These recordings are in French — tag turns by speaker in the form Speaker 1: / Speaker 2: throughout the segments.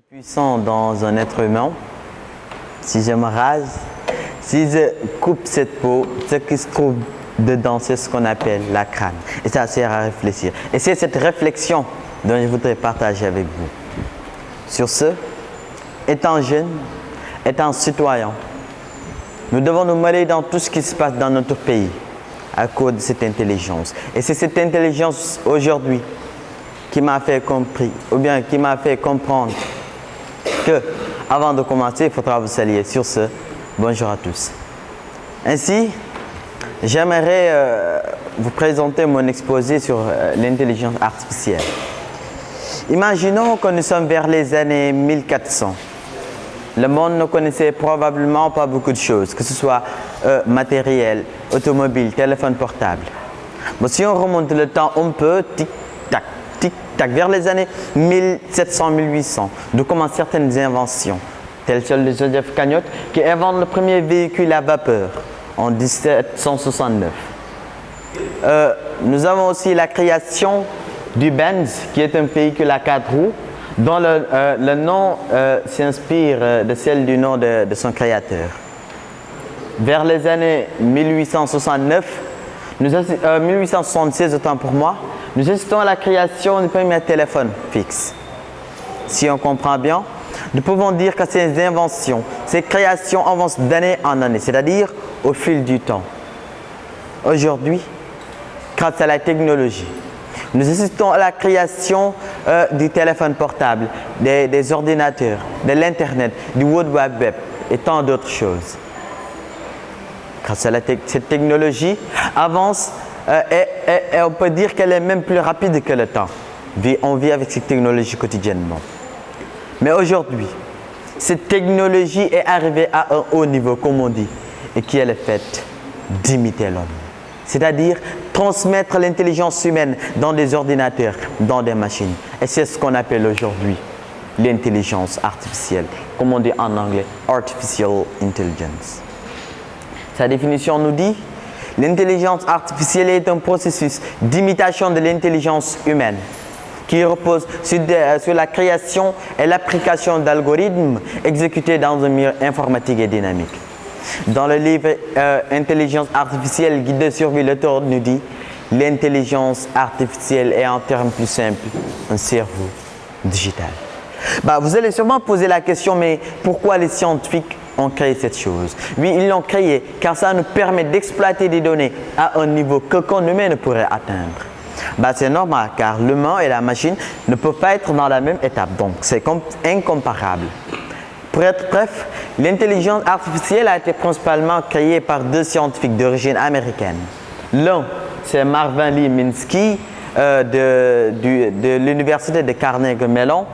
Speaker 1: Puissant dans un être humain, si je me rase, si je coupe cette peau, ce qui se trouve dedans, c'est ce qu'on appelle la crâne. Et ça sert à réfléchir. Et c'est cette réflexion dont je voudrais partager avec vous. Sur ce, étant jeune, étant citoyen, nous devons nous mêler dans tout ce qui se passe dans notre pays à cause de cette intelligence. Et c'est cette intelligence aujourd'hui qui m'a fait compris, ou bien qui m'a fait comprendre que, avant de commencer, il faudra vous saluer. Sur ce, bonjour à tous. Ainsi, j'aimerais vous présenter mon exposé sur l'intelligence artificielle. Imaginons que nous sommes vers les années 1400. Le monde ne connaissait probablement pas beaucoup de choses, que ce soit matériel, automobile, téléphone portable. Bon, si on remonte le temps un peu, tic-tac, vers les années 1700-1800, nous commencent certaines inventions, telles celle de Joseph Cagnotte, qui invente le premier véhicule à vapeur en 1769. Nous avons aussi la création du Benz, qui est un véhicule à 4 roues, dont le nom s'inspire de celle du nom de son créateur. Vers les années 1876, autant pour moi, nous assistons à la création du premier téléphone fixe. Si on comprend bien, nous pouvons dire que ces inventions, ces créations avancent d'année en année, c'est-à-dire au fil du temps. Aujourd'hui, grâce à la technologie, nous assistons à la création du téléphone portable, des ordinateurs, de l'Internet, du World Wide Web et tant d'autres choses. Grâce à cette technologie avance et on peut dire qu'elle est même plus rapide que le temps. On vit avec cette technologie quotidiennement. Mais aujourd'hui, cette technologie est arrivée à un haut niveau, comme on dit, et qui est le fait d'imiter l'homme. C'est-à-dire transmettre l'intelligence humaine dans des ordinateurs, dans des machines. Et c'est ce qu'on appelle aujourd'hui l'intelligence artificielle, comme on dit en anglais, Artificial Intelligence. Sa définition nous dit: l'intelligence artificielle est un processus d'imitation de l'intelligence humaine qui repose sur la création et l'application d'algorithmes exécutés dans un milieu informatique et dynamique. Dans le livre Intelligence artificielle, guide de survie, l'auteur nous dit: l'intelligence artificielle est en termes plus simples un cerveau digital. Vous allez sûrement poser la question, mais pourquoi les scientifiques ont créé cette chose? Oui, ils l'ont créé car ça nous permet d'exploiter des données à un niveau qu'aucun humain ne pourrait atteindre. C'est normal car l'humain et la machine ne peuvent pas être dans la même étape, donc c'est incomparable. Pour être bref, l'intelligence artificielle a été principalement créée par deux scientifiques d'origine américaine. L'un, c'est Marvin Lee Minsky de l'université de Carnegie Mellon,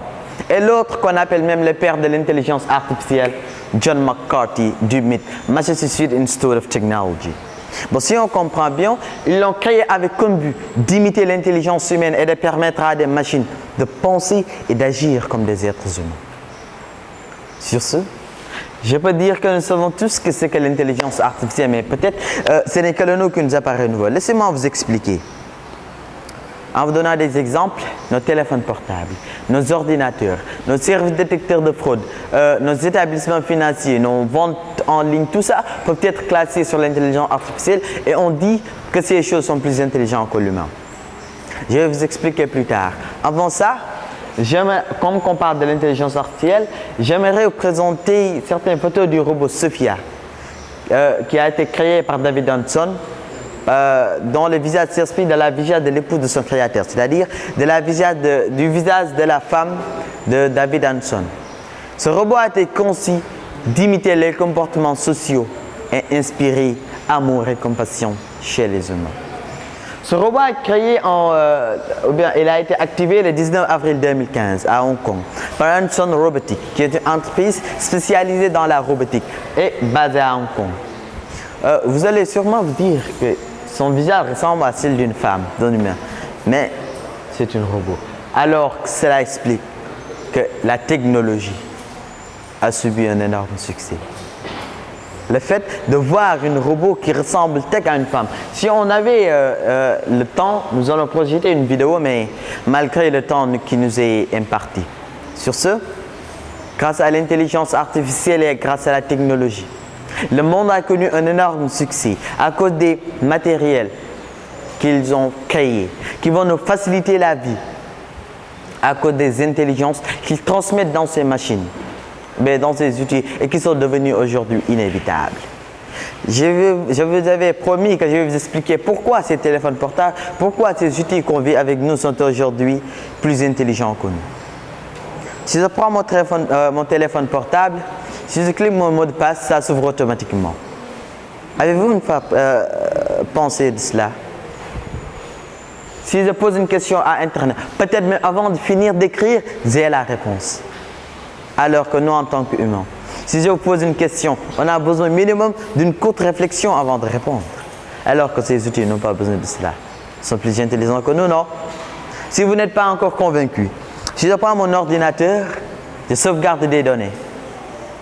Speaker 1: et l'autre, qu'on appelle même le père de l'intelligence artificielle, John McCarthy du MIT, Massachusetts Institute of Technology. Si on comprend bien, ils l'ont créé avec comme but d'imiter l'intelligence humaine et de permettre à des machines de penser et d'agir comme des êtres humains. Sur ce, je peux dire que nous savons tous ce que c'est que l'intelligence artificielle, mais peut-être ce n'est que le nom qui nous apparaît nouveau. Laissez-moi vous expliquer. En vous donnant des exemples, nos téléphones portables, nos ordinateurs, nos services détecteurs de fraude, nos établissements financiers, nos ventes en ligne, tout ça peut être classé sur l'intelligence artificielle et on dit que ces choses sont plus intelligentes que l'humain. Je vais vous expliquer plus tard. Avant ça, comme on parle de l'intelligence artificielle, j'aimerais vous présenter certaines photos du robot Sophia qui a été créé par David Hanson, dont le visage s'inspire de la visage de l'épouse de son créateur, c'est-à-dire du visage de la femme de David Hanson. Ce robot a été conçu d'imiter les comportements sociaux et inspirer amour et compassion chez les humains. Ce robot a il a été activé le 19 avril 2015 à Hong Kong par Hanson Robotics, qui est une entreprise spécialisée dans la robotique et basée à Hong Kong. Vous allez sûrement vous dire que son visage ressemble à celui d'une femme, d'un humain, mais c'est un robot. Alors cela explique que la technologie a subi un énorme succès. Le fait de voir un robot qui ressemble à une femme. Si on avait le temps, nous allons projeter une vidéo, mais malgré le temps qui nous est imparti. Sur ce, grâce à l'intelligence artificielle et grâce à la technologie. Le monde a connu un énorme succès à cause des matériels qu'ils ont créés, qui vont nous faciliter la vie, à cause des intelligences qu'ils transmettent dans ces machines, dans ces outils, et qui sont devenus aujourd'hui inévitables. Je vous avais promis que je vais vous expliquer pourquoi ces téléphones portables, pourquoi ces outils qu'on vit avec nous sont aujourd'hui plus intelligents que nous. Si je prends mon téléphone portable, si je clique mon mot de passe, ça s'ouvre automatiquement. Avez-vous une pensée de cela? Si je pose une question à Internet, peut-être même avant de finir d'écrire, j'ai la réponse. Alors que nous, en tant qu'humains, si je vous pose une question, on a besoin minimum d'une courte réflexion avant de répondre. Alors que ces outils n'ont pas besoin de cela. Ils sont plus intelligents que nous, non? Si vous n'êtes pas encore convaincu, si je prends mon ordinateur, je sauvegarde des données.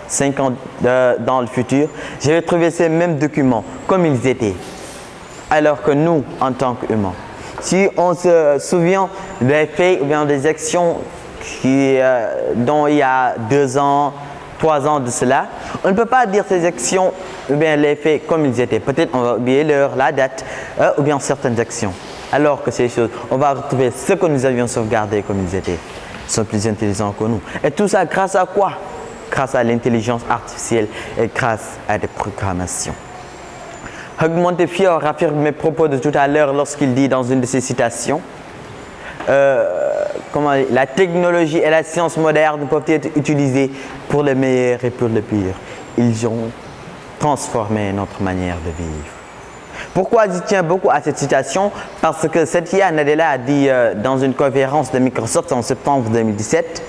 Speaker 1: 5 ans dans le futur, je vais trouver ces mêmes documents comme ils étaient. Alors que nous, en tant qu'humains, si on se souvient des faits ou bien des actions dont il y a 2 ans, 3 ans de cela, on ne peut pas dire ces actions ou bien les faits comme ils étaient. Peut-être on va oublier l'heure, la date ou bien certaines actions. Alors que ces choses, on va retrouver ce que nous avions sauvegardé comme ils étaient. Ils sont plus intelligents que nous. Et tout ça grâce à quoi? Grâce à l'intelligence artificielle et grâce à des programmations. Montefiore affirme mes propos de tout à l'heure lorsqu'il dit dans une de ses citations la technologie et la science moderne peuvent être utilisées pour le meilleur et pour le pire. Ils ont transformé notre manière de vivre. Pourquoi je tiens beaucoup à cette citation? Parce que Satya Nadella a dit dans une conférence de Microsoft en septembre 2017,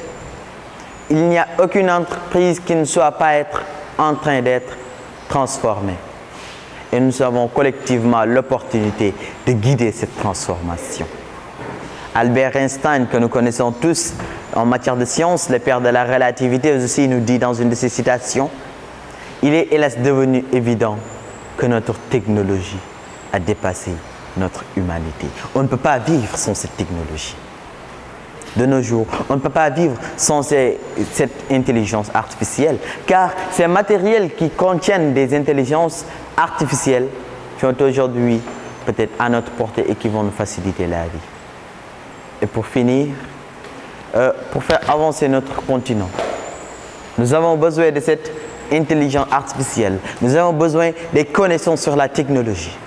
Speaker 1: il n'y a aucune entreprise qui ne soit pas en train d'être transformée. Et nous avons collectivement l'opportunité de guider cette transformation. Albert Einstein, que nous connaissons tous en matière de science, le père de la relativité aussi, nous dit dans une de ses citations, il est hélas devenu évident que notre technologie a dépassé notre humanité. On ne peut pas vivre sans cette technologie. De nos jours, on ne peut pas vivre sans cette intelligence artificielle, car ces matériels qui contiennent des intelligences artificielles sont aujourd'hui peut-être à notre portée et qui vont nous faciliter la vie. Et pour finir, pour faire avancer notre continent, nous avons besoin de cette intelligence artificielle. Nous avons besoin des connaissances sur la technologie.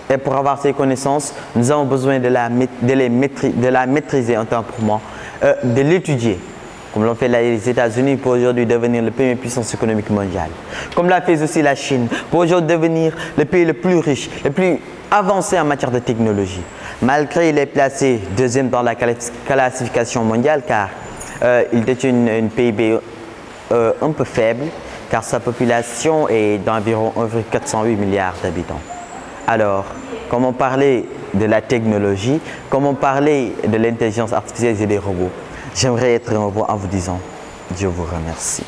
Speaker 1: Et pour avoir ces connaissances, nous avons besoin de la maîtriser en tant que moi, de l'étudier, comme l'ont fait les États-Unis pour aujourd'hui devenir la première puissance économique mondiale. Comme l'a fait aussi la Chine, pour aujourd'hui devenir le pays le plus riche, le plus avancé en matière de technologie. Malgré il est placé deuxième dans la classification mondiale, car il détient une PIB un peu faible, car sa population est d'environ 408 milliards d'habitants. Alors, comme on parlait de la technologie, comme on parlait de l'intelligence artificielle et des robots, j'aimerais être un robot en vous disant, je vous remercie.